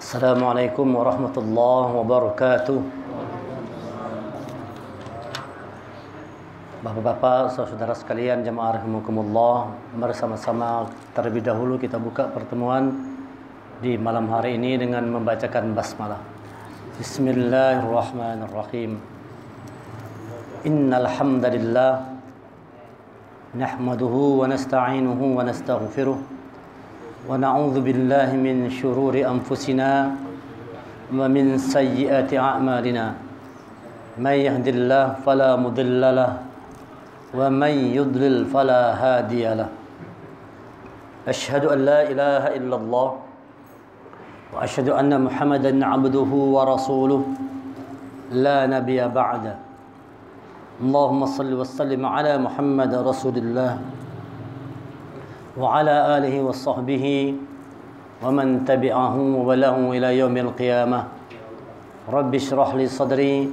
Assalamualaikum warahmatullahi wabarakatuh. Bapak-bapak, saudara sekalian, jemaah rahimakumullah, bersama-sama terlebih dahulu kita buka pertemuan di malam hari ini dengan membacakan basmalah. Bismillahirrahmanirrahim. Innal hamdalillah nahmaduhu wa nasta'inuhu wa nastaghfiruh wa na'udzu billahi min syururi anfusina wa min sayyiati a'malina. May yahdihillahu fala mudilla lahu wa may yudlil fala hadiya lahu. Asyhadu an la ilaha illallah wa asyhadu anna Muhammadan 'abduhu wa rasuluhu la nabiyya ba'da. Allahumma shalli wa sallim ala Muhammad rasulillah wa ala alihi wa sahbihi wa man tabi'ahu wa lahu ila yaumil qiyamah. Rabbi shrah li sadri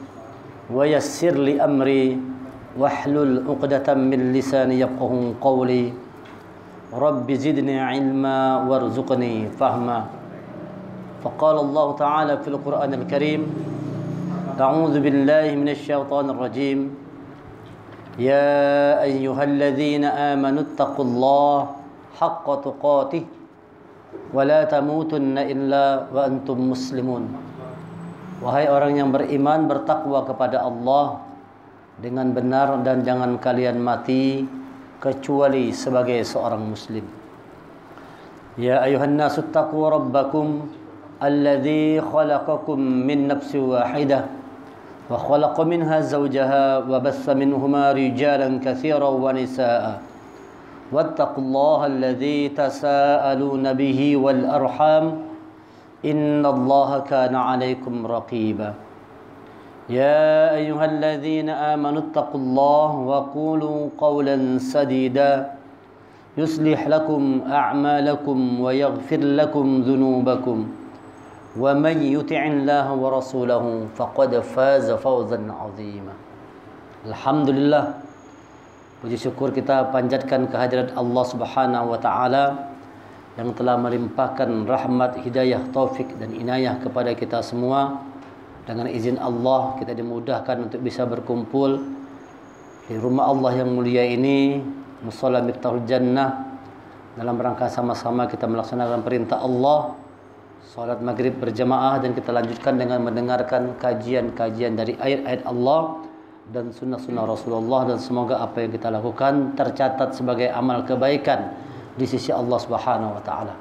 wa yassir li amri wahlul 'uqdatam min lisani yafqahu qawli. Rabbi zidni 'ilma warzuqni fahma. Faqala Allah Ta'ala fil Qur'anil Karim, a'udzu billahi minasy syaithanir rajim. Ya ayyuhalladzina amanu taqullaha haqqa tuqatih wa la tamutunna illa wa antum muslimun. Wahai orang yang beriman, bertakwa kepada Allah dengan benar dan jangan kalian mati kecuali sebagai seorang muslim. Ya ayuhan nasu taqu rabbakum alladzi khalaqakum min nafsin wahidah wa khalaqa minha zawjaha wa bassa minhuma rijalan katsiran wa nisaa'a. Wattaqullaha alladzi tasaaluna bihi wal arham innallaha kana 'alaikum raqiba. Ya ayyuhalladzina amanu taqullaha wa qulu qawlan sadida yuslih lakum a'malakum wa yaghfir lakum dhunubakum wa man yuti'illaha wa rasulahu faqad faza fawzan 'azima. Alhamdulillah, puji syukur kita panjatkan kehadirat Allah Subhanahu wa taala yang telah melimpahkan rahmat, hidayah, taufik dan inayah kepada kita semua. Dengan izin Allah kita dimudahkan untuk bisa berkumpul di rumah Allah yang mulia ini, Musholla Miftahul Jannah, dalam rangka sama-sama kita melaksanakan perintah Allah, salat maghrib berjamaah, dan kita lanjutkan dengan mendengarkan kajian-kajian dari ayat-ayat Allah dan sunnah-sunnah Rasulullah, dan semoga apa yang kita lakukan tercatat sebagai amal kebaikan di sisi Allah Subhanahu wa taala.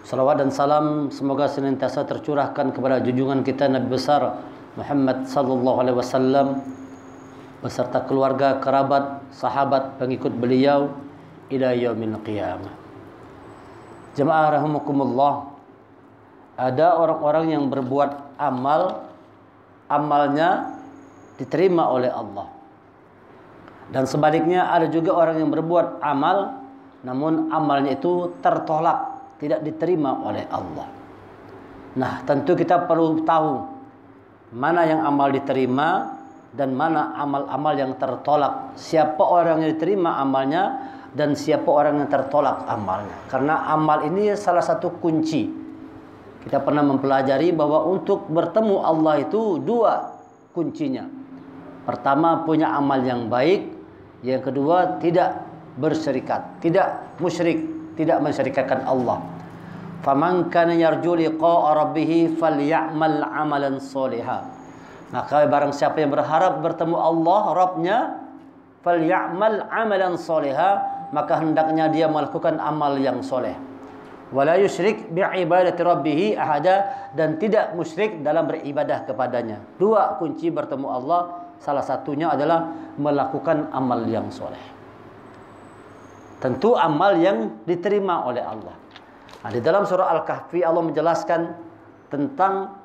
Salawat dan salam semoga senantiasa tercurahkan kepada junjungan kita Nabi besar Muhammad sallallahu alaihi wasallam beserta keluarga, kerabat, sahabat, pengikut beliau ila yaumil qiyamah. Jemaah rahimakumullah, ada orang-orang yang berbuat amal, amalnya diterima oleh Allah. Dan sebaliknya ada juga orang yang berbuat amal namun amalnya itu tertolak, tidak diterima oleh Allah. Nah, tentu kita perlu tahu mana yang amal diterima dan mana amal-amal yang tertolak. Siapa orang yang diterima amalnya dan siapa orang yang tertolak amalnya. Karena amal ini salah satu kunci. Kita pernah mempelajari bahwa untuk bertemu Allah itu dua kuncinya. Pertama, punya amal yang baik. Yang kedua, tidak bersyirikat, tidak musyrik, tidak mensyirikatkan Allah. Faman kana yarju liqa'a rabbih falyamal 'amalan shalihan. Maka barang siapa yang berharap bertemu Allah Rabbnya, falyamal 'amalan shalihan, maka hendaknya dia melakukan amal yang soleh. Wala yusyrik bi'ibadati rabbih ahada, dan tidak musyrik dalam beribadah kepadanya. Dua kunci bertemu Allah, salah satunya adalah melakukan amal yang soleh. Tentu amal yang diterima oleh Allah. Nah, di dalam surah Al-Kahfi Allah menjelaskan tentang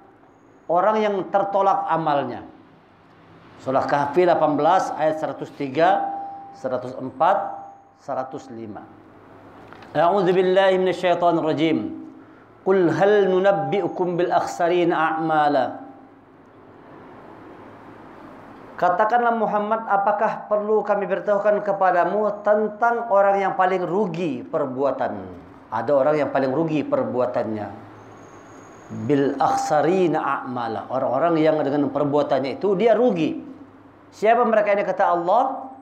orang yang tertolak amalnya. Surah Kahfi 18 ayat 103, 104, 105. A'udzu billahi minasyaitonir rajim. Qul hal nunabbi'ukum bil akhsarina a'mala. Katakanlah Muhammad, apakah perlu kami beritahukan kepadamu tentang orang yang paling rugi perbuatan? Ada orang yang paling rugi perbuatannya. bil akhsarina a'mala. Orang-orang yang dengan perbuatannya itu dia rugi. Siapa mereka ini kata Allah?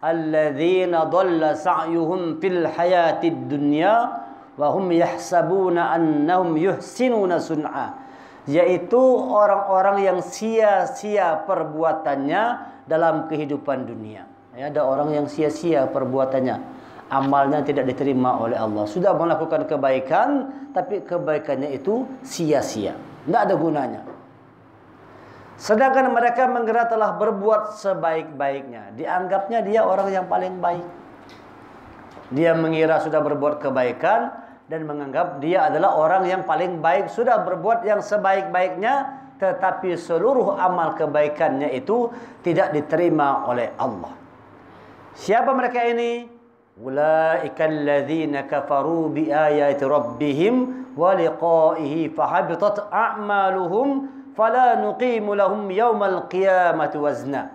Alladzina dhalla sa'yuhum fil hayatid dunya wa hum yahsabuna annahum yuhsinuna sun'a. Yaitu orang-orang yang sia-sia perbuatannya dalam kehidupan dunia. Ya, ada orang yang sia-sia perbuatannya, amalnya tidak diterima oleh Allah. Sudah melakukan kebaikan, tapi kebaikannya itu sia-sia, tidak ada gunanya. Sedangkan mereka mengira telah berbuat sebaik-baiknya, dianggapnya dia orang yang paling baik. Dia mengira sudah berbuat kebaikan dan menganggap dia adalah orang yang paling baik, sudah berbuat yang sebaik-baiknya, tetapi seluruh amal kebaikannya itu tidak diterima oleh Allah. Siapa mereka ini? Ulaika alladzina kafaru biayati rabbihim wa liqa'ihi fahabitat a'maluhum fala nuqimu lahum yaumal qiyamati wazna.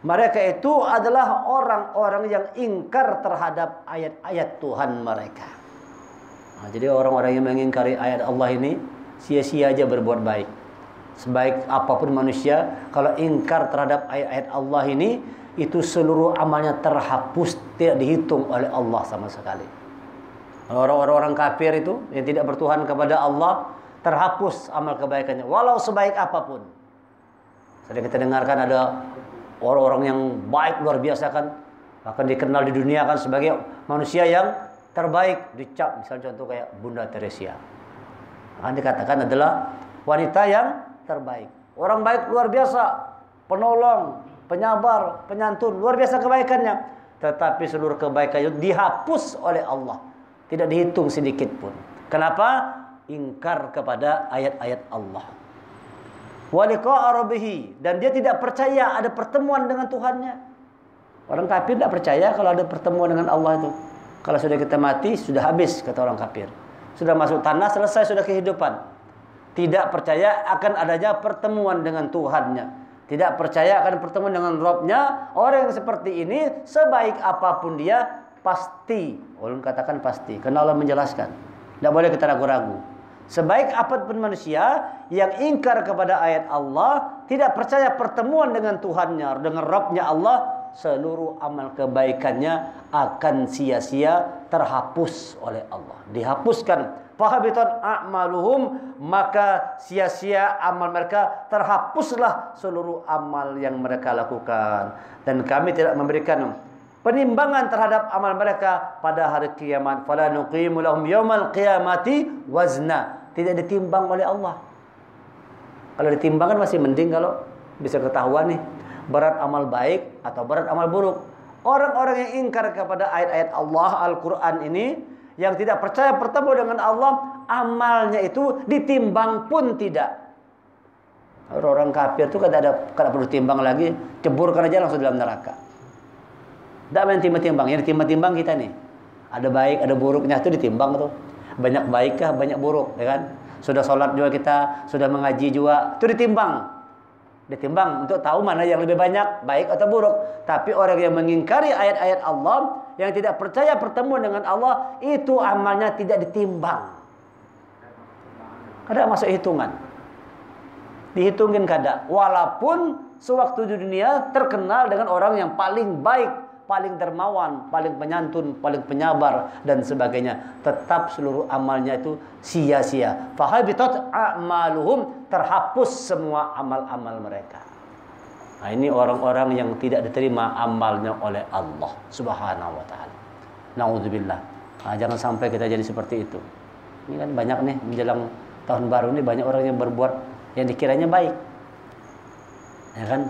Mereka itu adalah orang-orang yang ingkar terhadap ayat-ayat Tuhan mereka. Nah, jadi orang-orang yang mengingkari ayat Allah ini sia-sia aja berbuat baik. Sebaik apapun manusia, kalau ingkar terhadap ayat-ayat Allah ini, itu seluruh amalnya terhapus, tidak dihitung oleh Allah sama sekali. Orang-orang kafir itu yang tidak bertuhan kepada Allah, terhapus amal kebaikannya walau sebaik apapun. Sering kita dengarkan ada orang-orang yang baik luar biasa kan, bahkan dikenal di dunia kan sebagai manusia yang terbaik, dicap misalnya contoh kayak Bunda Teresia, akan dikatakan adalah wanita yang terbaik. Orang baik luar biasa, penolong, penyabar, penyantun, luar biasa kebaikannya. Tetapi seluruh kebaikan itu dihapus oleh Allah, tidak dihitung sedikit pun. Kenapa? Ingkar kepada ayat-ayat Allah. Wa liqa'a rabbih, dan dia tidak percaya ada pertemuan dengan Tuhannya. Orang kafir tidak percaya kalau ada pertemuan dengan Allah itu. Kalau sudah kita mati, sudah habis, kata orang kafir. Sudah masuk tanah, selesai, sudah kehidupan. Tidak percaya akan adanya pertemuan dengan Tuhannya. Tidak percaya akan pertemuan dengan Rabb-nya. Orang yang seperti ini, sebaik apapun dia, pasti. Ulun katakan pasti, karena Allah menjelaskan. Tidak boleh kita ragu-ragu. Sebaik apapun manusia yang ingkar kepada ayat Allah, tidak percaya pertemuan dengan Tuhannya, dengan Rabb-nya Allah, seluruh amal kebaikannya akan sia-sia, terhapus oleh Allah. Dihapuskan. Fahabitat a'maluhum, maka sia-sia amal mereka, terhapuslah seluruh amal yang mereka lakukan. Dan kami tidak memberikan penimbangan terhadap amal mereka pada hari kiamat. Fala nuqimu lahum yaumal qiyamati wazna. Tidak ditimbang oleh Allah. Kalau ditimbang kan masih mending, kalau bisa ketahuan nih berat amal baik atau berat amal buruk. Orang-orang yang ingkar kepada ayat-ayat Allah Al-Quran ini, yang tidak percaya bertemu dengan Allah, amalnya itu ditimbang pun tidak. Orang kafir itu kada perlu timbang lagi, ceburkan aja langsung dalam neraka. Tidak main timbang-timbang, yang ditimbang-timbang kita nih. Ada baik, ada buruknya, itu ditimbang tuh. Banyak baik kah, banyak buruk, ya kan? Sudah sholat juga kita, sudah mengaji juga, itu ditimbang. Ditimbang untuk tahu mana yang lebih banyak, baik atau buruk. Tapi orang yang mengingkari ayat-ayat Allah, yang tidak percaya pertemuan dengan Allah, itu amalnya tidak ditimbang. Kada masuk hitungan. Dihitungin kada. Walaupun sewaktu di dunia terkenal dengan orang yang paling baik, paling dermawan, paling penyantun, paling penyabar, dan sebagainya, tetap seluruh amalnya itu sia-sia. Fahabitat a'maluhum, terhapus semua amal-amal mereka. Nah, ini orang-orang yang tidak diterima amalnya oleh Allah Subhanahu wa taala. Nauzubillah. Nah, jangan sampai kita jadi seperti itu. Ini kan banyak nih menjelang tahun baru ini, banyak orang yang berbuat yang dikiranya baik. Ya kan?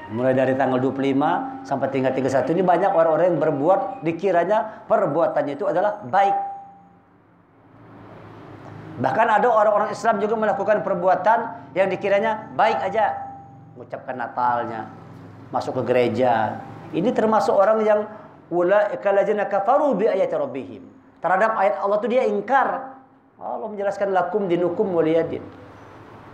Mulai dari tanggal 25 sampai tinggal 31 ini banyak orang-orang yang berbuat dikiranya perbuatannya itu adalah baik. Bahkan ada orang-orang Islam juga melakukan perbuatan yang dikiranya baik aja. Mengucapkan Natalnya, masuk ke gereja. Ini termasuk orang yang ulaika alladzina kafaru bi ayati rabbihim. Terhadap ayat Allah itu dia ingkar. Allah menjelaskan lakum dinukum waliyadin.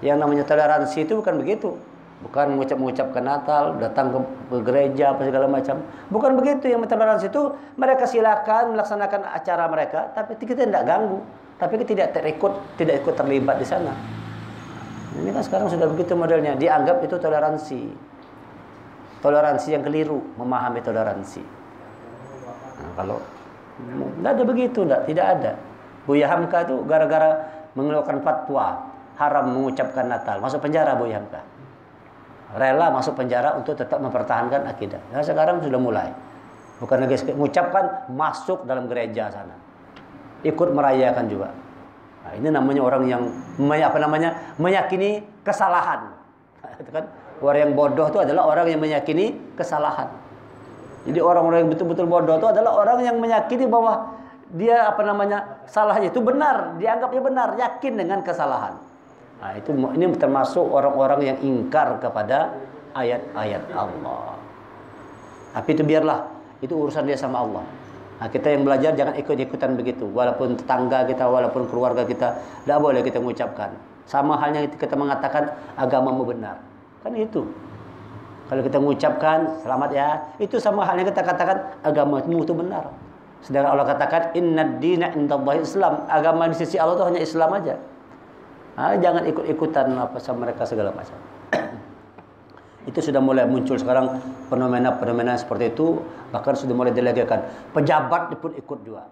Yang namanya toleransi itu bukan begitu. Bukan mengucapkan Natal, datang ke gereja, apa segala macam. Bukan begitu. Yang toleransi itu mereka silakan melaksanakan acara mereka, tapi kita tidak ganggu. tapi tidak ikut terlibat di sana. Ini kan sekarang sudah begitu modelnya, dianggap itu toleransi. Toleransi yang keliru, memahami toleransi. Nah, kalau tidak ada begitu, tidak ada. Buya Hamka itu gara-gara mengeluarkan fatwa haram mengucapkan Natal, masuk penjara Buya Hamka. Rela masuk penjara untuk tetap mempertahankan akidah. Nah, sekarang sudah mulai. Bukan lagi mengucapkan, masuk dalam gereja sana. Ikut merayakan juga. Nah, ini namanya orang yang meyakini kesalahan. Itu kan orang yang bodoh itu adalah orang yang meyakini kesalahan. Jadi orang-orang yang betul-betul bodoh itu adalah orang yang meyakini bahwa dia salahnya itu benar, dianggapnya benar, yakin dengan kesalahan. Nah, ini termasuk orang-orang yang ingkar kepada ayat-ayat Allah. Tapi itu biarlah, itu urusan dia sama Allah. Nah, kita yang belajar jangan ikut-ikutan begitu. Walaupun tetangga kita, walaupun keluarga kita, tidak boleh kita mengucapkan. Sama halnya kita mengatakan agamamu benar. Kan itu. Kalau kita mengucapkan selamat ya, itu sama halnya kita katakan agamamu itu benar. Sedangkan Allah katakan innad dina indallahi Islam. Agama di sisi Allah itu hanya Islam aja. Nah, jangan ikut-ikutan sama mereka segala macam. Itu sudah mulai muncul sekarang fenomena-fenomena seperti itu, bahkan sudah mulai dilegalkan. Pejabat pun ikut juga.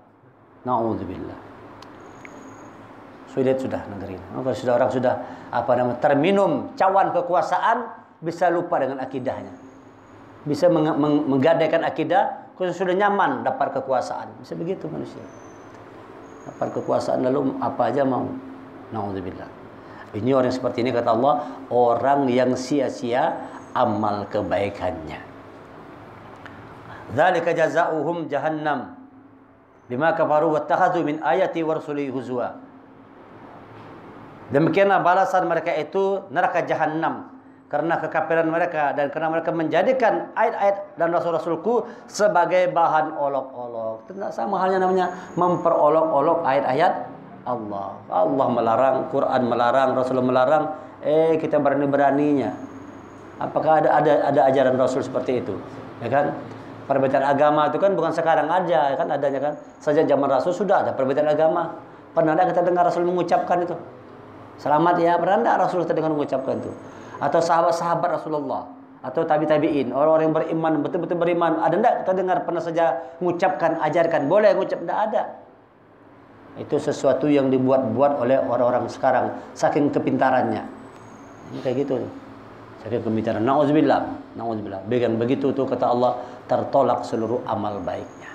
Nauzubillah. Sulit sudah negeri. Kalau sudah orang sudah terminum cawan kekuasaan, bisa lupa dengan akidahnya. Bisa menggadaikan akidah, kalau sudah nyaman dapat kekuasaan. Bisa begitu manusia. Dapat kekuasaan lalu apa aja mau. Nauzubillah. Ini orang seperti ini kata Allah, orang yang sia-sia amal kebaikannya. Dzalika jazaohum jahannam bima kafaru wattakhadhu min ayati wa rusuli huzwa. Demikianlah balasan mereka itu neraka jahanam karena kekafiran mereka dan karena mereka menjadikan ayat-ayat dan rasul-rasulku sebagai bahan olok-olok. Tidak sama halnya namanya memperolok-olok ayat-ayat Allah. Allah melarang, Quran melarang, Rasul melarang, kita berani-beraninya. Apakah ada ajaran Rasul seperti itu? Ya kan? Perbedaan agama itu kan bukan sekarang aja, kan adanya kan. Sejak zaman Rasul sudah ada perbedaan agama. Pernah ada kita dengar Rasul mengucapkan itu? Selamat ya, pernah ada Rasul kita dengar mengucapkan itu? Atau sahabat-sahabat Rasulullah atau tabi'in, orang-orang yang beriman, betul-betul beriman, ada enggak kita dengar pernah saja mengucapkan, ajarkan? Boleh mengucap, enggak ada. Itu sesuatu yang dibuat-buat oleh orang-orang sekarang saking kepintarannya. Ini kayak gitu. Saking kepintaran. Nauzubillah. Nauzubillah. Begitu tuh kata Allah, tertolak seluruh amal baiknya.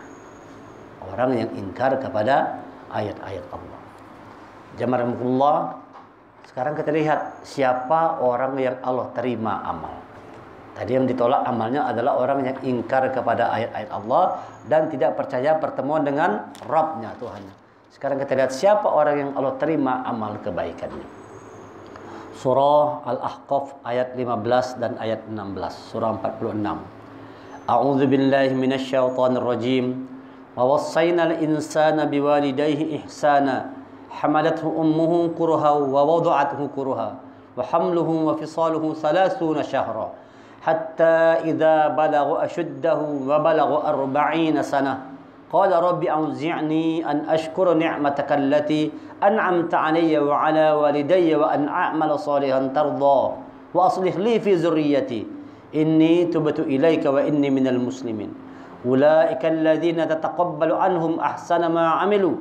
Orang yang ingkar kepada ayat-ayat Allah. Jamaah, sekarang kita lihat siapa orang yang Allah terima amal. Tadi yang ditolak amalnya adalah orang yang ingkar kepada ayat-ayat Allah dan tidak percaya pertemuan dengan Rabb-nya, Tuhannya. Sekarang kita lihat siapa orang yang Allah terima amal kebaikannya. Surah Al-Ahqaf ayat 15 dan ayat 16. Surah 46. A'udzu billahi minasyaitonir rajim. Wa wassayna al-insana biwalidayhi ihsana. Hamalathu ummuhu kurha wa wada'athu kurha. Wa hamluhu wa fisaluhu 30 syahra. Hatta idza balagha ashuddahu wa balagha 40 sanah. قال رب أوزعني أن أشكر نعمتك التي أنعمت علي وعلى والدي وأن أعمل صالحا ترضى وأصلح لي في ذريتي إني تبت إليك وإني من المسلمين أولئك الذين تتقبل عنهم أحسن ما عملوا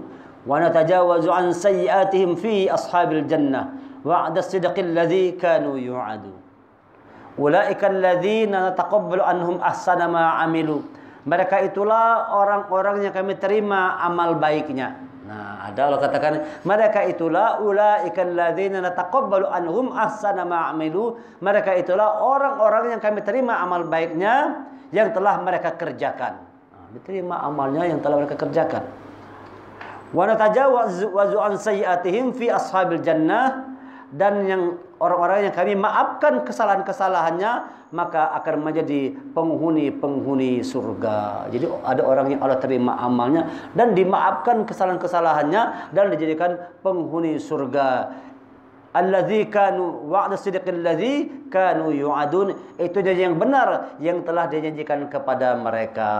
ونتجاوز عن سيئاتهم في أصحاب الجنة وعد الصدق الذي كانوا يوعدون أولئك الذين نتقبل عنهم أحسن ما عملوا. Mereka itulah orang-orang yang kami terima amal baiknya. Nah, ada Allah katakan, mereka itulah ulaikal ladzina nataqabbalu anhum ahsana ma amilu. Mereka itulah orang-orang yang kami terima amal baiknya yang telah mereka kerjakan. Nah, diterima amalnya yang telah mereka kerjakan. Wa natajawazu an sayyi'atihim fi ashabil jannah, dan yang orang-orang yang kami maafkan kesalahan-kesalahannya maka akan menjadi penghuni surga. Jadi ada orang yang Allah terima amalnya dan dimaafkan kesalahan-kesalahannya dan dijadikan penghuni surga. Allazi kanu wa'da sidqil ladzi kanu yu'adun. Itu janji yang benar yang telah dijanjikan kepada mereka.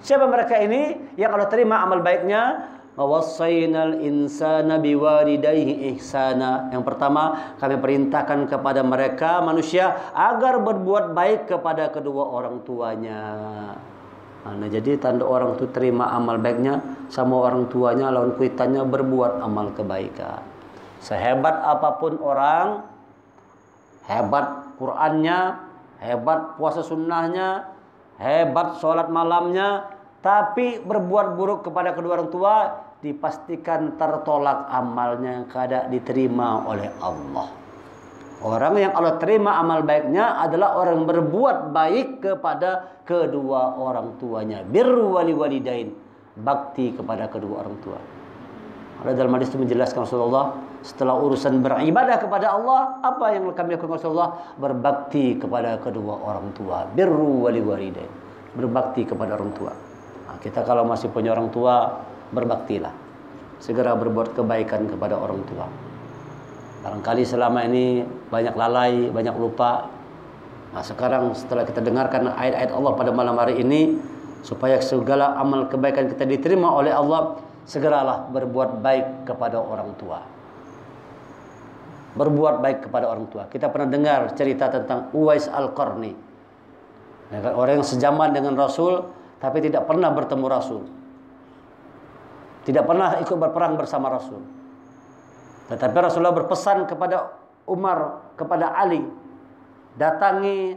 Siapa mereka ini yang Allah terima amal baiknya? Wawassaynal insana biwalidayhi ihsana. Yang pertama, kami perintahkan kepada mereka manusia agar berbuat baik kepada kedua orang tuanya. Nah, jadi tanda orang itu terima amal baiknya sama orang tuanya, lawan kuitannya berbuat amal kebaikan. Sehebat apapun orang, hebat Qur'annya, hebat puasa sunnahnya, hebat sholat malamnya, tapi berbuat buruk kepada kedua orang tua, dipastikan tertolak amalnya, kada diterima oleh Allah. Orang yang Allah terima amal baiknya adalah orang yang berbuat baik kepada kedua orang tuanya. Birru walidain, bakti kepada kedua orang tua. Ada dalam hadis itu menjelaskan Rasulullah, setelah urusan beribadah kepada Allah, apa yang kami lakukan Rasulullah? Berbakti kepada kedua orang tua. Birru walidain, berbakti kepada orang tua. Nah, kita kalau masih punya orang tua, berbaktilah. Segera berbuat kebaikan kepada orang tua. Barangkali selama ini banyak lalai, banyak lupa. Nah, sekarang setelah kita dengarkan ayat-ayat Allah pada malam hari ini, supaya segala amal kebaikan kita diterima oleh Allah, segeralah berbuat baik kepada orang tua. Berbuat baik kepada orang tua. Kita pernah dengar cerita tentang Uwais Al-Qarni. Orang yang sejaman dengan Rasul, tapi tidak pernah bertemu Rasul. Tidak pernah ikut berperang bersama Rasul. Tetapi Rasulullah berpesan kepada Umar, kepada Ali, datangi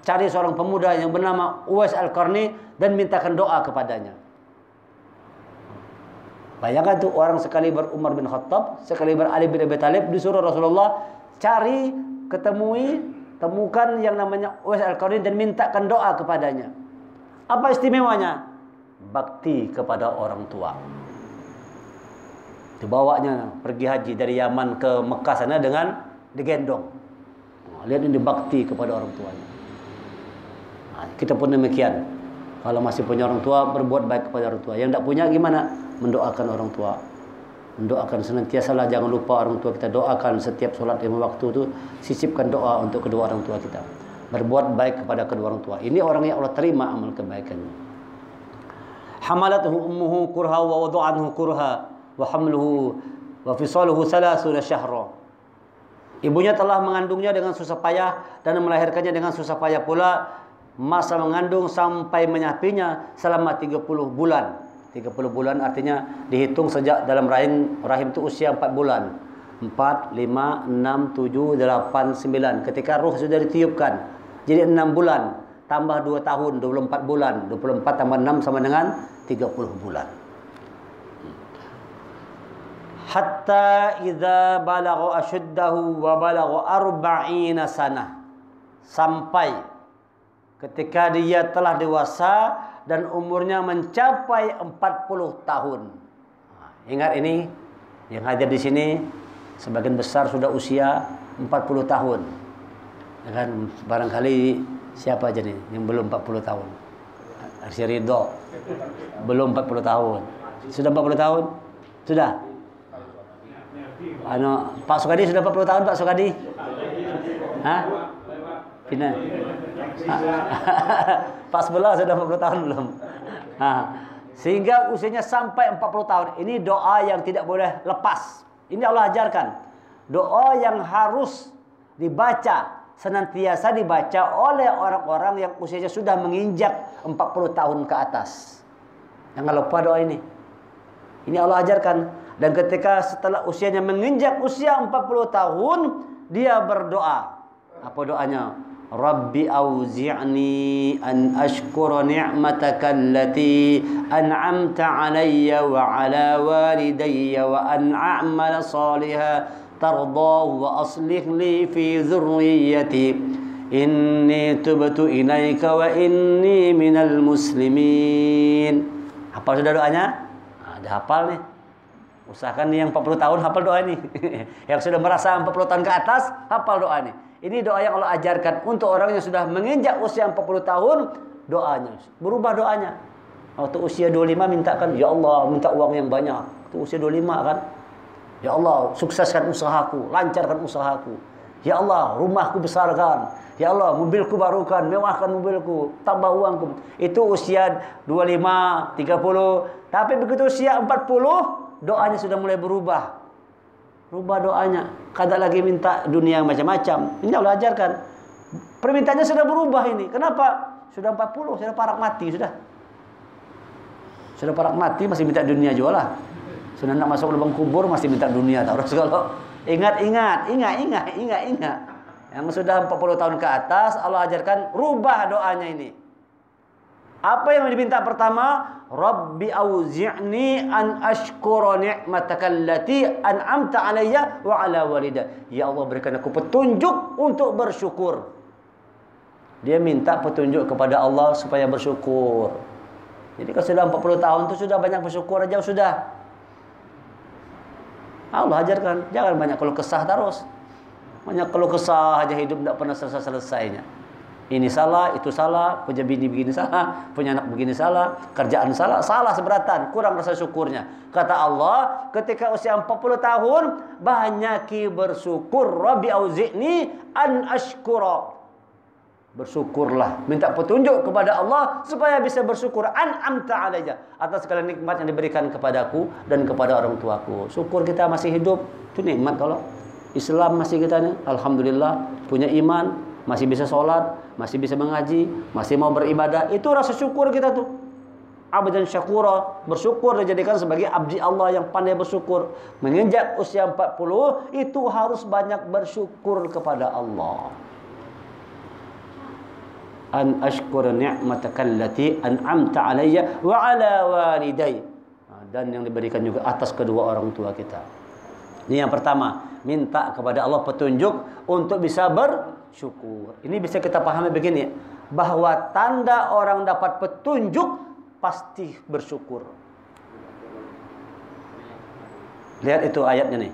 cari seorang pemuda yang bernama Uwais Al-Qarni dan mintakan doa kepadanya. Bayangkan tuh, orang sekali Umar bin Khattab, sekali Ali bin Abi Thalib, disuruh Rasulullah cari, temukan yang namanya Uwais Al-Qarni dan mintakan doa kepadanya. Apa istimewanya? Bakti kepada orang tua. Dibawanya pergi haji dari Yaman ke Mekah sana dengan digendong. Nah, lihat ini bakti kepada orang tuanya. Nah, kita pun demikian. Kalau masih punya orang tua, berbuat baik kepada orang tua. Yang tidak punya gimana? Mendoakan orang tua. Mendoakan senantiasalah, jangan lupa orang tua kita. Doakan setiap sholat 5 waktu itu, sisipkan doa untuk kedua orang tua kita. Berbuat baik kepada kedua orang tua. Ini orang yang Allah terima amal kebaikannya. Hamalathu ummuhu kurha wa wada'anhu kurha wa hamluhu wa fisaluhu 30 syahra. Ibunya telah mengandungnya dengan susah payah dan melahirkannya dengan susah payah pula. Masa mengandung sampai menyapinya selama 30 bulan. 30 bulan artinya dihitung sejak dalam rahim itu usia 4 bulan. 4, 5, 6, 7, 8, 9. Ketika ruh sudah ditiupkan, jadi 6 bulan. Tambah 2 tahun, 24 bulan. 24 tambah 6 sama dengan 30 bulan. Hatta idza balagha ashuddahu wa balagha 40 sanah. Sampai ketika dia telah dewasa dan umurnya mencapai 40 tahun. Ingat ini, yang hadir di sini sebagian besar sudah usia 40 tahun. Ya kan, barangkali siapa aja nih yang belum 40 tahun? Arsy Ridho belum 40 tahun. Sudah 40 tahun? Sudah. Pak Sukadi sudah 40 tahun, Pak Sukadi? Hah? Pina. Pak sebelah sudah 40 tahun belum? Sehingga usianya sampai 40 tahun. Ini doa yang tidak boleh lepas. Ini Allah ajarkan. Doa yang harus dibaca, senantiasa dibaca oleh orang-orang yang usianya sudah menginjak 40 tahun ke atas. Jangan lupa doa ini. Ini Allah ajarkan. Dan ketika setelah usianya menginjak usia 40 tahun, dia berdoa. Apa doanya? Rabbi auzi'ni an ashkura ni'mataka allati an'amta 'alayya wa 'ala walidayya wa an a'mala salihan tardahu wa aslih li fi dhurriyyati inni tubtu ilaika wa inni minal muslimin. Hafal sudah doanya? Ada hafal nih. Usahakan nih yang 40 tahun hafal doa ini. Yang sudah merasa 40 tahun ke atas, hafal doa ini. Ini doa yang Allah ajarkan untuk orang yang sudah menginjak usia 40 tahun, doanya. Berubah doanya. Waktu usia 25 mintakan, ya Allah, minta uang yang banyak. Waktu usia 25 kan, ya Allah, sukseskan usahaku, lancarkan usahaku. Ya Allah, rumahku besarkan. Ya Allah, mobilku barukan, mewahkan mobilku, tambah uangku. Itu usia 25, 30, Tapi begitu usia 40, doanya sudah mulai berubah. Rubah doanya. Kada lagi minta dunia macam-macam. Ini Allah ajarkan. Permintaannya sudah berubah ini. Kenapa? Sudah 40, sudah parak mati sudah. Sudah parak mati masih minta dunia juga lah. Sudah nak masuk lubang kubur masih minta dunia terus. Kalau ingat. Yang sudah 40 tahun ke atas Allah ajarkan rubah doanya ini. Apa yang diminta pertama? Rabbi auzi'ni an ashkura ni'mataka allati an'amta 'alayya wa 'ala walidayya. Ya Allah, berikan aku petunjuk untuk bersyukur. Dia minta petunjuk kepada Allah supaya bersyukur. Jadi kalau sudah 40 tahun itu sudah banyak bersyukur aja sudah. Allah ajarkan, jangan banyak keluh kesah terus. Banyak keluh kesah aja hidup tidak pernah selesai-selesainya. Ini salah, itu salah, punya bini begini salah, punya anak begini salah, kerjaan salah, salah seberatan, kurang rasa syukurnya. Kata Allah, ketika usia 40 tahun, banyaki bersyukur. Rabbi auzi'ni an ashkura. Bersyukurlah, minta petunjuk kepada Allah supaya bisa bersyukur. An'amta alayya, atas segala nikmat yang diberikan kepadaku dan kepada orang tuaku. Syukur kita masih hidup, itu nikmat. Kalau Islam masih kita nih, alhamdulillah, punya iman, masih bisa sholat, masih bisa mengaji, masih mau beribadah, itu rasa syukur kita tuh. Abdan syakura, bersyukur dijadikan sebagai abdi Allah yang pandai bersyukur. Menginjak usia 40 itu harus banyak bersyukur kepada Allah. An ashkur ni'mataka allati an'amta 'alayya wa 'ala walidayya. Dan yang diberikan juga atas kedua orang tua kita. Ini yang pertama, minta kepada Allah petunjuk untuk bisa bersyukur. Ini bisa kita pahami begini, bahwa tanda orang dapat petunjuk pasti bersyukur. Lihat itu ayatnya nih.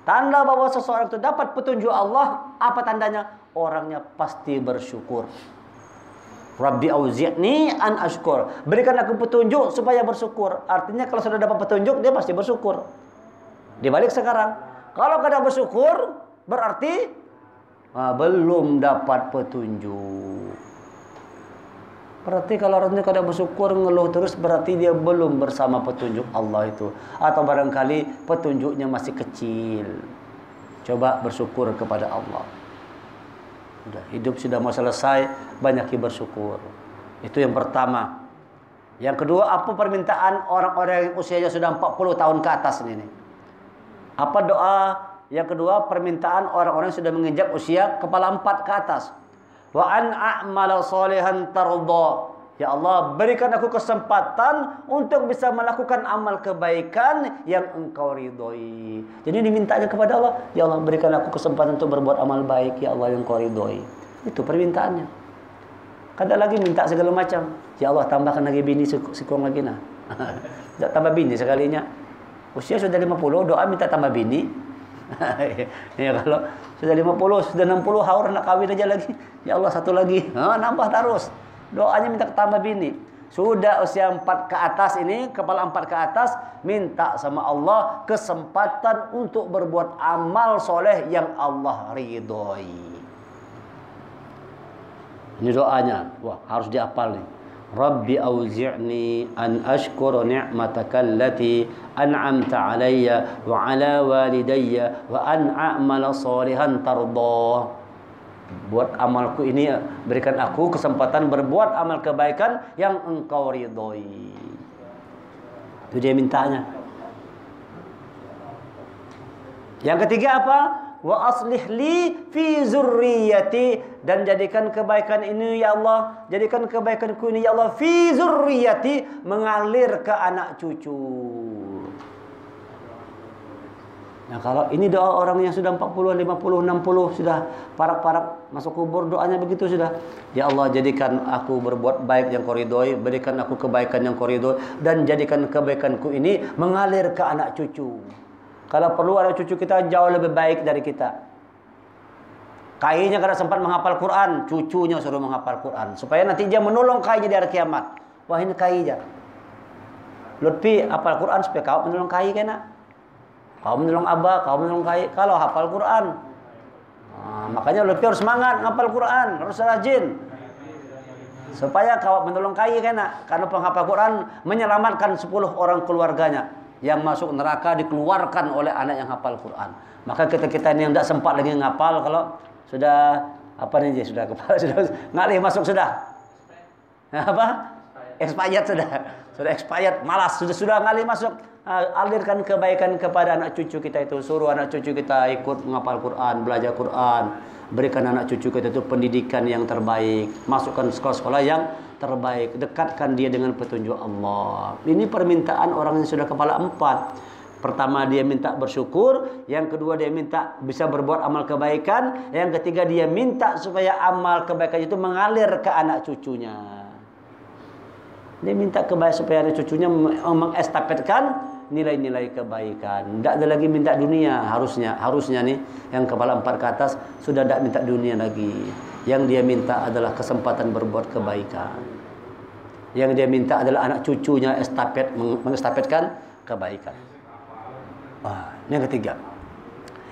Tanda bahwa seseorang itu dapat petunjuk Allah, apa tandanya? Orangnya pasti bersyukur. Rabbi auzi'ni an ashkur. Berikan aku petunjuk supaya bersyukur. Artinya kalau sudah dapat petunjuk, dia pasti bersyukur. Dibalik sekarang, kalau kada bersyukur, berarti belum dapat petunjuk. Berarti kalau orangnya kada bersyukur, ngeluh terus, berarti dia belum bersama petunjuk Allah itu. Atau barangkali petunjuknya masih kecil. Coba bersyukur kepada Allah. Udah, hidup sudah mau selesai, banyaki bersyukur. Itu yang pertama. Yang kedua, apa permintaan orang-orang yang usianya sudah 40 tahun ke atas ini? Apa doa? Yang kedua, permintaan orang-orang yang sudah menginjak usia kepala 4 ke atas. Wa an a'mala shalihan tardha. Ya Allah, berikan aku kesempatan untuk bisa melakukan amal kebaikan yang Engkau ridhoi. Jadi dimintanya kepada Allah, ya Allah, berikan aku kesempatan untuk berbuat amal baik, ya Allah, yang Engkau ridhoi. Itu permintaannya. Kada lagi minta segala macam. Ya Allah, tambahkan lagi bini sekurang lagi nah. Tidak tambah bini sekalinya. Usia sudah 50, doa minta tambah bini. Ya kalau sudah 50, sudah 60, haur nak kawin aja lagi. Ya Allah, satu lagi. Nambah terus. Doanya minta tambah bini. Sudah usia 4 ke atas ini, kepala 4 ke atas, minta sama Allah kesempatan untuk berbuat amal soleh yang Allah ridhoi. Ini doanya. Wah, harus dihafal nih. Rabbi auzi'ni an ashkura ni'mataka allati an'amta 'alayya wa 'ala walidayya wa an a'mala shalihan tardha. Buat amalku ini, berikan aku kesempatan berbuat amal kebaikan yang Engkau ridhoi. Itu dia mintanya. Yang ketiga apa? Wa aslih li fi zurriyati, dan jadikan kebaikan ini ya Allah, jadikan kebaikanku ini ya Allah fi zurriyati, mengalir ke anak cucu. Nah, kalau ini doa orang yang sudah 40, 50, 60 sudah parak-parak masuk kubur, doanya begitu sudah. Ya Allah, jadikan aku berbuat baik yang Kau ridhoi, berikan aku kebaikan yang Kau ridhoi, dan jadikan kebaikanku ini mengalir ke anak cucu. Kalau perlu anak cucu kita jauh lebih baik dari kita. Kainya kada sempat menghafal Quran, cucunya suruh menghafal Quran supaya nanti dia menolong kainya di hari kiamat. Wah, ini kainya. Lutfi hafal Quran supaya kau menolong kai kena. Kau menolong abah, kau menolong kai kalau hafal Quran. Makanya Lutfi harus semangat menghafal Quran, harus rajin. Supaya kau menolong kai kena. Karena penghafal Quran menyelamatkan 10 orang keluarganya. Yang masuk neraka dikeluarkan oleh anak yang hafal Quran. Maka kita ini yang tidak sempat lagi ngapal, kalau sudah apa nih, sudah kepala sudah ngalih masuk sudah. Apa? Expired sudah expired, malas, sudah ngalih masuk. Alirkan kebaikan kepada anak cucu kita itu, suruh anak cucu kita ikut menghafal Quran, belajar Quran, berikan anak cucu kita itu pendidikan yang terbaik, masukkan sekolah-sekolah yang terbaik, dekatkan dia dengan petunjuk Allah. Ini permintaan orang yang sudah kepala 4. Pertama dia minta bersyukur, yang kedua dia minta bisa berbuat amal kebaikan, yang ketiga dia minta supaya amal kebaikan itu mengalir ke anak cucunya. Dia minta kebaikan supaya anak cucunya mengestafetkan nilai-nilai kebaikan. Tidak ada lagi minta dunia. Harusnya nih yang kepala 4 ke atas sudah tidak minta dunia lagi. Yang dia minta adalah kesempatan berbuat kebaikan. Yang dia minta adalah anak cucunya mengestafetkan kebaikan. Yang ketiga.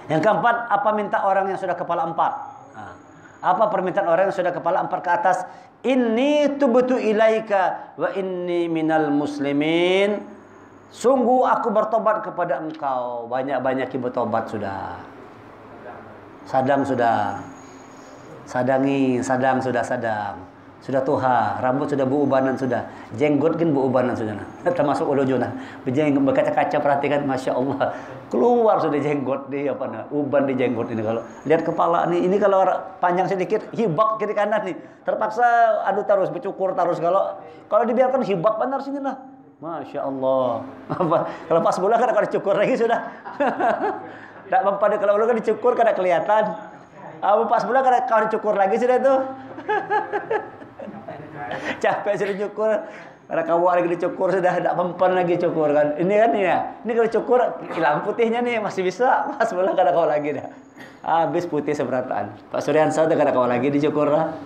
Yang keempat, apa minta orang yang sudah kepala 4? Apa permintaan orang yang sudah kepala 4 ke atas? Inni tubtu ilaika wa inni minal muslimin. Sungguh aku bertobat kepada engkau. Banyak-banyak bertobat sudah. Sadang sudah. Sadang sudah sadang. Sudah tuha, rambut sudah berubanan sudah. Jenggot kan berubanan sudah. Termasuk ulujuna. Berjenggot berkaca-kaca, perhatikan, Masya Allah. Keluar sudah jenggot di uban di jenggot ini. Kalau lihat kepala nih, ini kalau panjang sedikit hibak kiri kanan nih. Terpaksa adu terus, bercukur terus. Kalau dibiarkan hibak benar sini lah. Masya Allah. Kalau pas bola kan kalau dicukur lagi sudah. Tak mempan kalau ulang kan dicukur kan kelihatan. Pas bola kan kalau dicukur lagi sudah tuh. Capek sudah cukur. Karena kamu lagi dicukur sudah tidak mempan lagi cukur kan. Ini kan ya. Ini kalau dicukur hilang putihnya nih masih bisa. Pas bola kan kau lagi dah. Habis putih seberataan. Pak Suryansa udah kada kau lagi dicukur lah.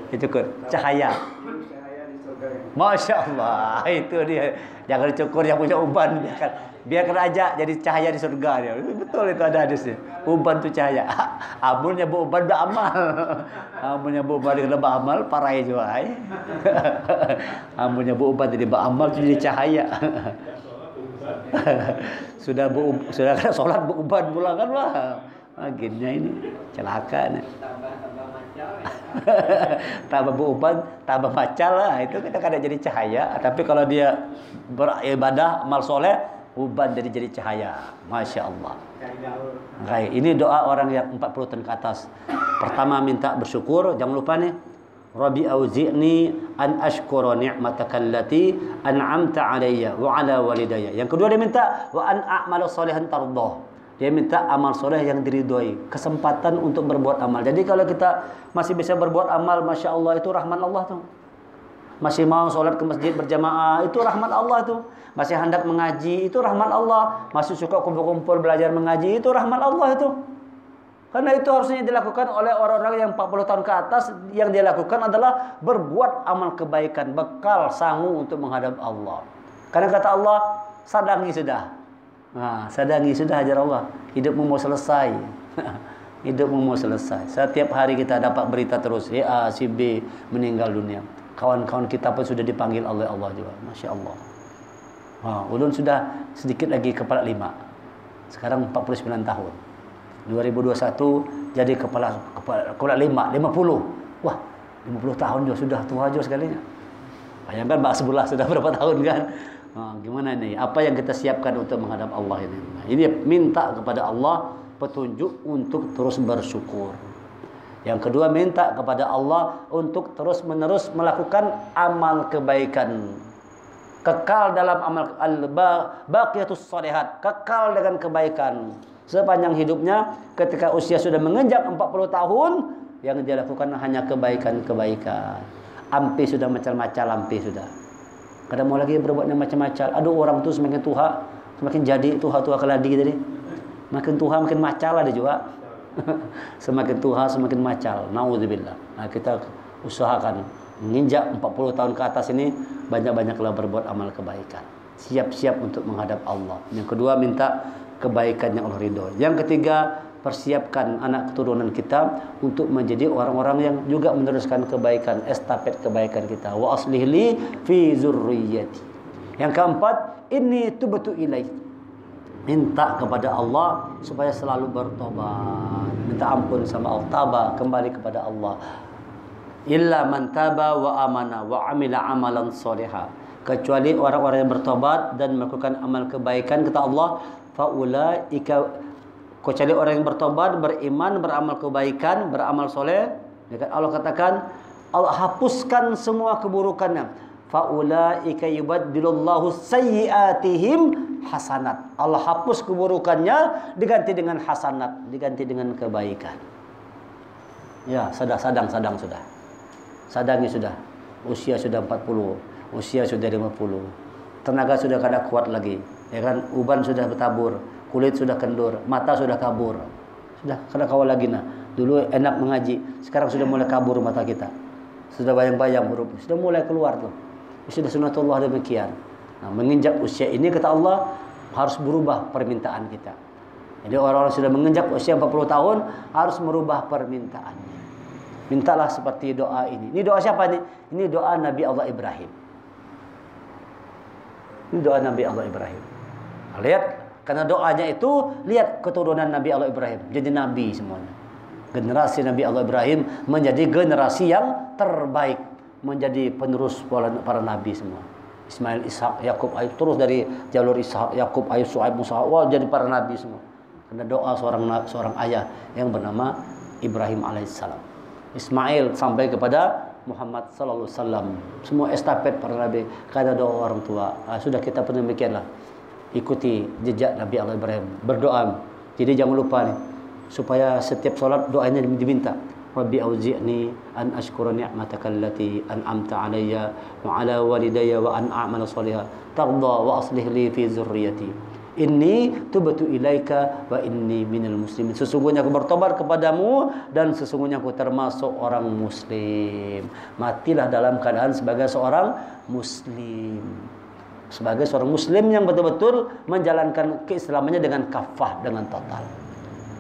Dicukur. Cahaya. Masya Allah, itu dia. Jangan dicukur yang punya uban, biarkan aja jadi cahaya di surga dia. Betul itu ada hadisnya. Uban itu cahaya. Amunnya bu uban beramal. Amunnya bu uban kena beramal parai juga. Amunnya bu uban jadi beramal jadi cahaya. Sudah kena sholat bu uban pula kan lah. Akhirnya ini celaka nih. Tambah beruban, tambah macal lah. Itu kita kadang jadi cahaya. Tapi kalau dia beribadah, amal soleh, uban jadi cahaya. Masya Allah. Baik, ini doa orang yang 40 tahun ke atas. Pertama minta bersyukur. Jangan lupa nih. Rabbi auzi'ni an ashkura ni'mataka allati an'amta alayya wa ala walidayya. Yang kedua dia minta wa an a'mala salihan tardah. Dia minta amal soleh yang diridhoi, kesempatan untuk berbuat amal. Jadi kalau kita masih bisa berbuat amal, Masya Allah, itu rahmat Allah tuh. Masih mau sholat ke masjid berjamaah, itu rahmat Allah tuh. Masih hendak mengaji, itu rahmat Allah. Masih suka kumpul-kumpul belajar mengaji, itu rahmat Allah itu. Karena itu harusnya dilakukan oleh orang-orang yang 40 tahun ke atas. Yang dia lakukan adalah berbuat amal kebaikan, bekal sanggup untuk menghadap Allah. Karena kata Allah, sadangi sudah. Sadangi sudah, hajar Allah. Hidupmu mau selesai. Hidupmu mau selesai. Setiap hari kita dapat berita terus. A, si B meninggal dunia. Kawan-kawan kita pun sudah dipanggil oleh Allah juga. Masya Allah. Ulun sudah sedikit lagi kepala 5. Sekarang 49 tahun. 2021 jadi kepala 50. Wah, 50 tahun juga sudah tua juga sekalinya. Bayangkan bak sebelah sudah berapa tahun kan? Gimana ini? Apa yang kita siapkan untuk menghadap Allah ini? Ini minta kepada Allah petunjuk untuk terus bersyukur. Yang kedua minta kepada Allah untuk terus menerus melakukan amal kebaikan. Kekal dalam amal baqiyatus shalihat, kekal dengan kebaikan sepanjang hidupnya. Ketika usia sudah menginjak 40 tahun, yang dia lakukan hanya kebaikan-kebaikan. Ampi sudah macam-macam, ampi sudah. Kadang mau lagi berbuat yang macam-macam. Aduh, orang tu semakin tua, semakin jadi tua keladi tadi. Makin tua makin macal ada juga. Semakin tua semakin macal. Nauzubillah. Nah, kita usahakan menginjak 40 tahun ke atas ini banyak-banyaklah berbuat amal kebaikan. Siap-siap untuk menghadap Allah. Yang kedua minta kebaikan yang Allah ridho. Yang ketiga persiapkan anak keturunan kita untuk menjadi orang-orang yang juga meneruskan kebaikan, estafet kebaikan kita. Wa aslih li fi zurriyyati. Yang keempat, inni tubtu ilaik. Minta kepada Allah supaya selalu bertobat. Minta ampun sama Allah, taba, kembali kepada Allah. Illa man taba wa amana wa amila amalan sholiha. Kecuali orang-orang yang bertobat dan melakukan amal kebaikan, kata Allah, faulaika, kecuali orang yang bertobat, beriman, beramal kebaikan, beramal soleh, Allah katakan Allah hapuskan semua keburukannya. Faulaika yubaddilullahu sayyiatihim hasanat. Allah hapus keburukannya diganti dengan hasanat, diganti dengan kebaikan. Ya, sadang sudah. Sadangi sudah. Usia sudah 40, usia sudah 50. Tenaga sudah kada kuat lagi. Ya kan? Uban sudah bertabur, kulit sudah kendur, mata sudah kabur. Sudah kada kawal lagi nah. Dulu enak mengaji, sekarang sudah mulai kabur mata kita. Sudah bayang-bayang huruf, sudah mulai keluar tuh. Sudah sunatullah demikian. Nah, menginjak usia ini kata Allah harus berubah permintaan kita. Jadi orang-orang sudah menginjak usia 40 tahun harus merubah permintaannya. Mintalah seperti doa ini. Ini doa siapa nih? Ini doa Nabi Allah Ibrahim. Ini doa Nabi Allah Ibrahim. Nah, lihat, karena doanya itu, lihat keturunan Nabi Allah Ibrahim. Jadi nabi semuanya. Generasi Nabi Allah Ibrahim menjadi generasi yang terbaik, menjadi penerus para nabi semua. Ismail, Ishak, Yakub, Ayub, terus dari jalur Ishak, Yakub, Ayub, Shu'aib, Musa, wah jadi para nabi semua. Karena doa seorang ayah yang bernama Ibrahim alaihissalam. Ismail sampai kepada Muhammad sallallahu alaihi wasallam. Semua estafet para nabi karena doa orang tua. Sudah kita pun demikianlah. Ikuti jejak Nabi Allah Ibrahim, berdoa. Jadi jangan lupa nih, supaya setiap salat doanya diminta. Rabbi auzi'ni an ashkura ni'mataka allati an'amta 'alayya wa 'ala walidayya wa an a'mala shalihan tarda wa aslih li fi dzurriyyati. Inni tubtu ilaika wa inni minal muslimin. Sesungguhnya aku bertobat kepadamu dan sesungguhnya aku termasuk orang muslim. Matilah dalam keadaan sebagai seorang muslim. Sebagai seorang muslim yang betul-betul menjalankan keislamannya dengan kafah, dengan total.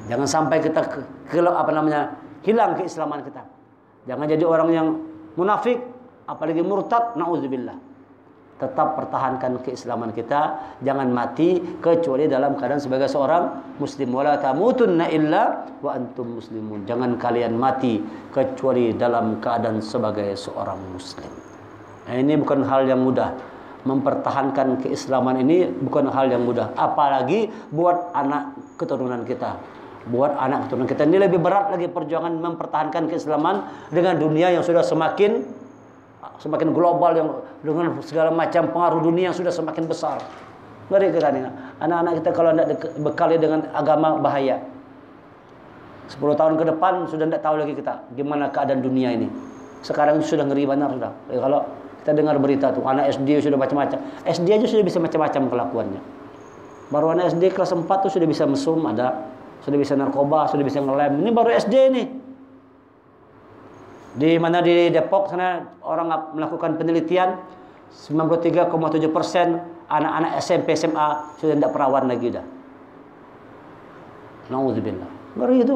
Jangan sampai kita hilang keislaman kita. Jangan jadi orang yang munafik, apalagi murtad, naudzubillah. Tetap pertahankan keislaman kita, jangan mati kecuali dalam keadaan sebagai seorang muslim. Wala tamutunna illa wa antum muslimun. Jangan kalian mati kecuali dalam keadaan sebagai seorang muslim. Nah, ini bukan hal yang mudah. Mempertahankan keislaman ini bukan hal yang mudah, apalagi buat anak keturunan kita. Buat anak keturunan kita ini lebih berat lagi perjuangan mempertahankan keislaman dengan dunia yang sudah semakin global, yang dengan segala macam pengaruh dunia yang sudah semakin besar. Ngeri kita nih. Anak-anak kita kalau tidak bekali dengan agama bahaya. 10 tahun ke depan sudah tidak tahu lagi kita gimana keadaan dunia ini. Sekarang sudah ngeri benar sudah. Kalau kita dengar berita tuh anak SD sudah macam-macam. SD aja sudah bisa macam-macam kelakuannya. Baru anak SD kelas 4 tuh sudah bisa mesum, ada, sudah bisa narkoba, sudah bisa ngelem. Ini baru SD nih. Di mana di Depok sana orang melakukan penelitian 93,7% anak-anak SMP SMA sudah tidak perawan lagi dah. Nauzubillah. Ngeri itu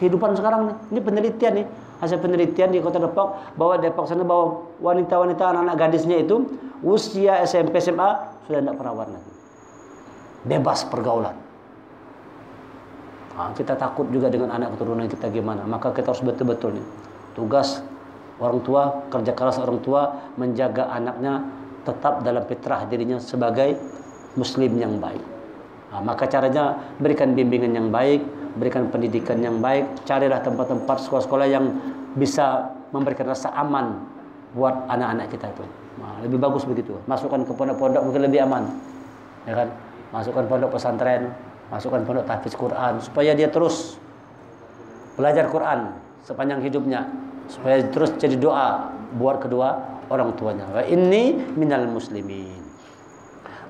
kehidupan sekarang nih. Ini penelitian nih, hasil penelitian di Kota Depok bahwa Depok sana bahwa wanita-wanita anak-anak gadisnya itu usia SMP SMA sudah tidak perawan lagi. Bebas pergaulan. Nah, kita takut juga dengan anak keturunan kita gimana. Maka kita harus betul-betul nih. Tugas orang tua, kerja keras orang tua menjaga anaknya tetap dalam fitrah dirinya sebagai muslim yang baik. Nah, maka caranya berikan bimbingan yang baik, berikan pendidikan yang baik, carilah tempat-tempat sekolah-sekolah yang bisa memberikan rasa aman buat anak-anak kita itu. Nah, lebih bagus begitu. Masukkan ke pondok-pondok mungkin lebih aman, ya kan? Masukkan pondok pesantren, masukkan pondok tahfiz Quran supaya dia terus belajar Quran sepanjang hidupnya, supaya terus jadi doa buat kedua orang tuanya. Wa inni minal muslimin.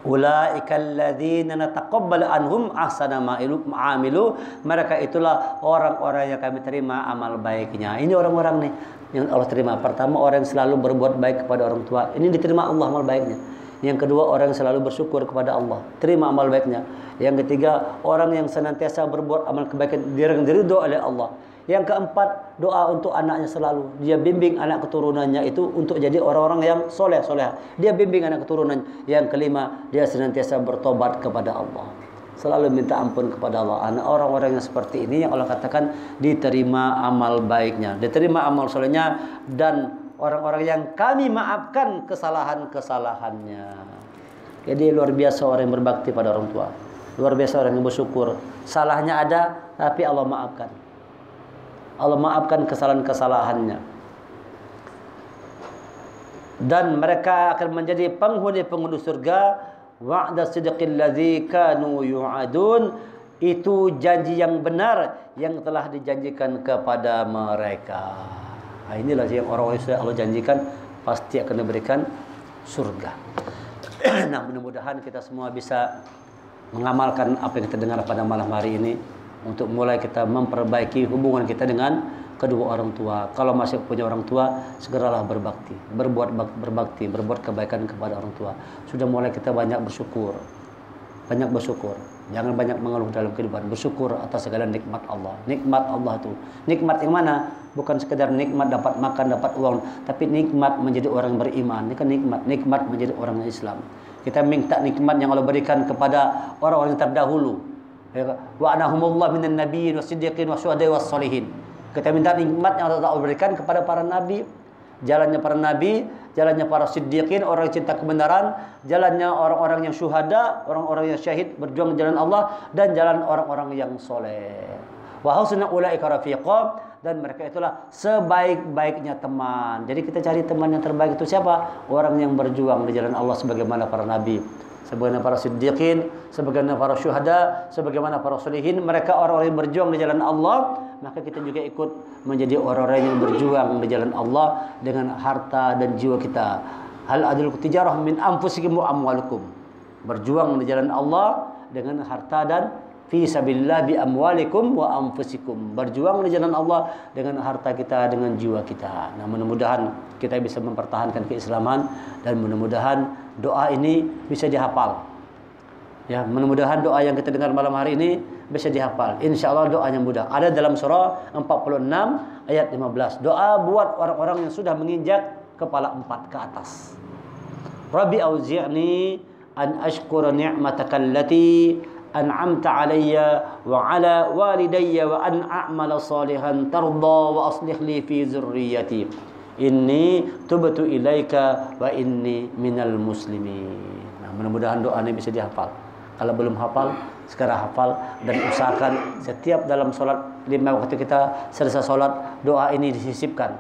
Ulaikal ladzina nataqabbalu anhum ahsana ma amilu. Mereka itulah orang-orang yang kami terima amal baiknya. Ini orang-orang nih yang Allah terima. Pertama, orang yang selalu berbuat baik kepada orang tua. Ini diterima Allah amal baiknya. Yang kedua, orang yang selalu bersyukur kepada Allah, terima amal baiknya. Yang ketiga, orang yang senantiasa berbuat amal kebaikan diridhoi oleh Allah. Yang keempat, doa untuk anaknya selalu. Dia bimbing anak keturunannya itu untuk jadi orang-orang yang soleh-soleh. Dia bimbing anak keturunan. Yang kelima, dia senantiasa bertobat kepada Allah. Selalu minta ampun kepada Allah. Anak orang-orang yang seperti ini yang Allah katakan diterima amal baiknya, diterima amal solehnya, dan orang-orang yang kami maafkan kesalahan-kesalahannya. Jadi luar biasa orang yang berbakti pada orang tua. Luar biasa orang yang bersyukur. Salahnya ada, tapi Allah maafkan. Allah maafkan kesalahan-kesalahannya. Dan mereka akan menjadi penghuni-penghuni surga. Wa'da sidqil ladzi kanu yu'adun. Itu janji yang benar yang telah dijanjikan kepada mereka. Nah, inilah yang orang-orang yang Allah janjikan pasti akan diberikan surga. Nah, mudah-mudahan kita semua bisa mengamalkan apa yang kita dengar pada malam hari ini untuk mulai kita memperbaiki hubungan kita dengan kedua orang tua. Kalau masih punya orang tua, segeralah berbakti, berbuat kebaikan kepada orang tua. Sudah mulai kita banyak bersyukur. Banyak bersyukur. Jangan banyak mengeluh dalam kehidupan. Bersyukur atas segala nikmat Allah. Nikmat Allah itu. Nikmat yang mana? Bukan sekedar nikmat dapat makan, dapat uang, tapi nikmat menjadi orang beriman. Ini kan nikmat. Nikmat menjadi orang Islam. Kita minta nikmat yang Allah berikan kepada orang-orang yang terdahulu. Wa anahumullah minan nabiyyin wasiddiqin wasyuhada'i wassalihin. Kita minta nikmat yang Allah berikan kepada para nabi, jalannya para nabi, jalannya para siddiqin, orang yang cinta kebenaran, jalannya orang-orang yang syuhada, orang-orang yang syahid berjuang di jalan Allah, dan jalan orang-orang yang soleh. Wa husna ulaika rafiqa, dan mereka itulah sebaik-baiknya teman. Jadi kita cari teman yang terbaik itu siapa? Orang yang berjuang di jalan Allah sebagaimana para nabi, sebagaimana para siddiqin, sebagaimana para syuhada, sebagaimana para solihin. Mereka orang-orang yang berjuang di jalan Allah, maka kita juga ikut menjadi orang-orang yang berjuang di jalan Allah dengan harta dan jiwa kita. Hal adlukum tijarah min anfusikum wa amwalukum. Berjuang di jalan Allah dengan harta dan fi sabilillah bi amwalikum wa anfusikum. Berjuang di jalan Allah dengan harta kita, dengan jiwa kita. Nah, mudah-mudahan kita bisa mempertahankan keislaman, dan mudah-mudahan doa ini bisa dihafal. Ya, mudah-mudahan doa yang kita dengar malam hari ini bisa dihafal. Insyaallah doanya mudah. Ada dalam surah 46 ayat 15. Doa buat orang-orang yang sudah menginjak kepala 4 ke atas. Rabbi auzi'ni an ashkura ni'mataka allati an'amta alayya wa ala walidayya wa an a'mala salihan tarda wa aslih li fi zurriyyati inni tubtu ilaika wa inni minal muslimin. Nah, mudah-mudahan doa ini bisa dihafal. Kalau belum hafal, sekarang hafal, dan usahakan setiap dalam solat 5 waktu kita selesai solat, doa ini disisipkan.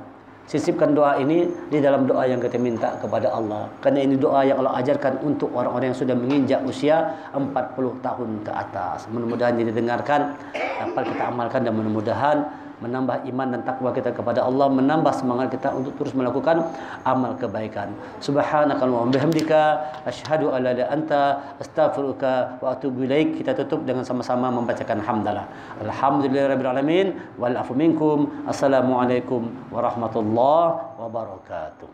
Sisipkan doa ini di dalam doa yang kita minta kepada Allah. Karena ini doa yang Allah ajarkan untuk orang-orang yang sudah menginjak usia 40 tahun ke atas. Mudah-mudahan ini didengarkan, dapat kita amalkan, dan mudah-mudahan menambah iman dan takwa kita kepada Allah, menambah semangat kita untuk terus melakukan amal kebaikan. Subhanakallahumma bihamdika asyhadu an la ilaha illa anta astaghfiruka wa atubu ilaik. Kita tutup dengan sama-sama membacakan hamdalah. Alhamdulillahirabbil alamin wal afu minkum. Assalamualaikum warahmatullahi wabarakatuh.